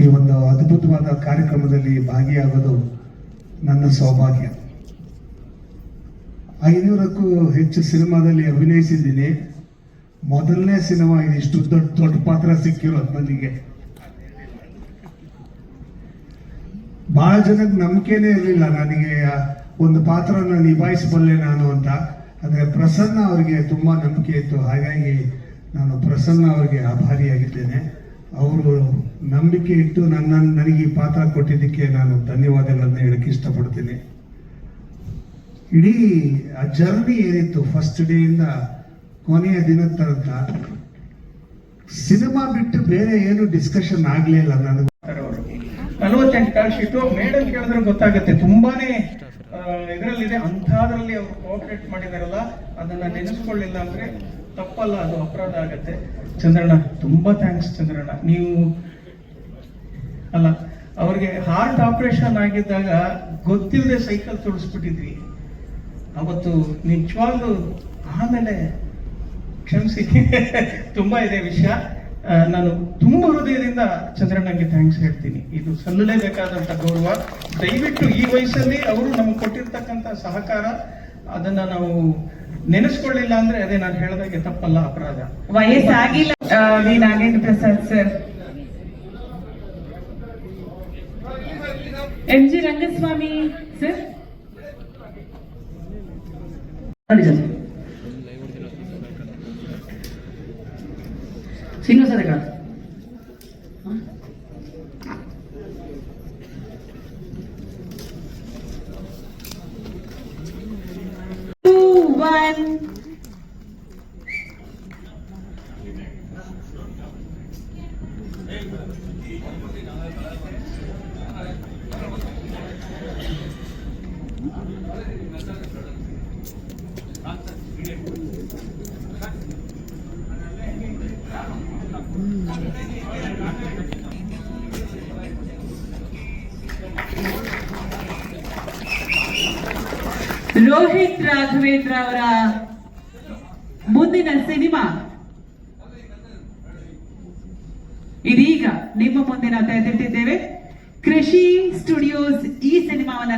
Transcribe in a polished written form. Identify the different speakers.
Speaker 1: ಈ ಒಂದು ಅದ್ಭುತವಾದ ಕಾರ್ಯಕ್ರಮದಲ್ಲಿ ಭಾಗಿಯಾಗೋದು ನನ್ನ ಸೌಭಾಗ್ಯ. 500ಕ್ಕೂ ಹೆಚ್ಚು ಸಿನಿಮಾದಲ್ಲಿ ಅಭಿನಯಿಸಿದ್ದೀನಿ. ಮೊದಲನೇ ಸಿನಿಮಾ ಇದಿಷ್ಟು ದೊಡ್ಡ ಪಾತ್ರ ಸಿಕ್ಕಿರೋದು ನನಗೆ. ಬಹಳ ಜನಕ್ಕೆ ನಂಬಿಕೆನೇ ಇರಲಿಲ್ಲ ನನಗೆ ಒಂದು ಪಾತ್ರನ ನಿಭಾಯಿಸಬಲ್ಲೆ ನಾನು ಅಂತ. ಆದರೆ ಪ್ರಸನ್ನ ಅವರಿಗೆ ತುಂಬಾ ನಂಬಿಕೆ ಇತ್ತು. ಹಾಗಾಗಿ ನಾನು ಪ್ರಸನ್ನ ಅವರಿಗೆ ಆಭಾರಿಯಾಗಿದ್ದೇನೆ. ಅವರು ನಂಬಿಕೆ ಇಟ್ಟು ನನಗೆ ಈ ಪಾತ್ರ ಕೊಟ್ಟಿದ್ದಕ್ಕೆ ನಾನು ಧನ್ಯವಾದಗಳನ್ನು ಹೇಳಕ್ಕೆ ಇಷ್ಟಪಡ್ತೀನಿ. ಇಡೀ ಆ ಜರ್ನಿ ಏನಿತ್ತು ಫಸ್ಟ್ ಡೇ ಇಂದ ಕೊನೆಯ ದಿನದ ತನಕ ಸಿನಿಮಾ ಬಿಟ್ಟು ಬೇರೆ ಏನು ಡಿಸ್ಕಷನ್ ಆಗ್ಲಿಲ್ಲ ನನಗೆ.
Speaker 2: 48 ಕಾಲ್ ಶೀಟು ಮೇಡಮ್ ಕೇಳಿದ್ರೆ ಗೊತ್ತಾಗುತ್ತೆ ತುಂಬಾನೇ ಇದರಲ್ಲಿದೆ. ಅಂಥದ್ರಲ್ಲಿ ಅವರು ಕೋಆಪರೇಟ್ ಮಾಡಿದಾರಲ್ಲ, ಅದನ್ನ ನೆನೆಸ್ಕೊಳ್ಳಿಲ್ಲ ಅಂದ್ರೆ ತಪ್ಪಲ್ಲ, ಅದು ಅಪರಾಧ ಆಗತ್ತೆ. ಚಂದ್ರಣ್ಣ ತುಂಬಾ ಥ್ಯಾಂಕ್ಸ್ ಚಂದ್ರಣ್ಣ. ನೀವು ಅಲ್ಲ, ಅವ್ರಿಗೆ ಹಾರ್ಟ್ ಆಪರೇಷನ್ ಆಗಿದ್ದಾಗ ಗೊತ್ತಿಲ್ಲದೆ ಸೈಕಲ್ ತುಳಿಸ್ಬಿಟ್ಟಿದ್ವಿ ಅವತ್ತು. ನಿಜವಾಗ್ಲೂ ಆಮೇಲೆ ಕ್ಷಮಿಸಿ, ತುಂಬಾ ಇದೆ ವಿಷಯ. ನಾನು ತುಂಬ ಹೃದಯದಿಂದ ಚಂದ್ರಣ್ಣಂಗೆ ಥ್ಯಾಂಕ್ಸ್ ಹೇಳ್ತೀನಿ. ಇದು ಸಲ್ಲಲೇಬೇಕಾದಂತ ಗೌರವ. ದಯವಿಟ್ಟು ಈ ವಯಸ್ಸಲ್ಲಿ ಅವರು ನಮಗೆ ಕೊಟ್ಟಿರ್ತಕ್ಕಂಥ ಸಹಕಾರ ಅದನ್ನ ನಾವು ನೆನೆಸ್ಕೊಳ್ಳಿಲ್ಲ ಅಂದ್ರೆ ಅದೇ ನಾನು ಹೇಳಿದಾಗೆ ತಪ್ಪಲ್ಲ, ಅಪರಾಧ.
Speaker 3: ವಯಸ್ಸಾಗಿಲ್ಲ. Nagendra Prasad sir, MG Rangaswamy sir,
Speaker 4: Srinivasa Reddy
Speaker 3: 1 Rohit Raghavendra ಅವರ ಮುಂದಿನ ಸಿನಿಮಾ ಇದೀಗ ನಿಮ್ಮ ಮುಂದೆ ನಾವು ತೆರೆದಿಟ್ಟಿದ್ದೇವೆ. ಕೃಷಿ ಸ್ಟುಡಿಯೋಸ್ ಈ ಸಿನಿಮಾವನ್ನ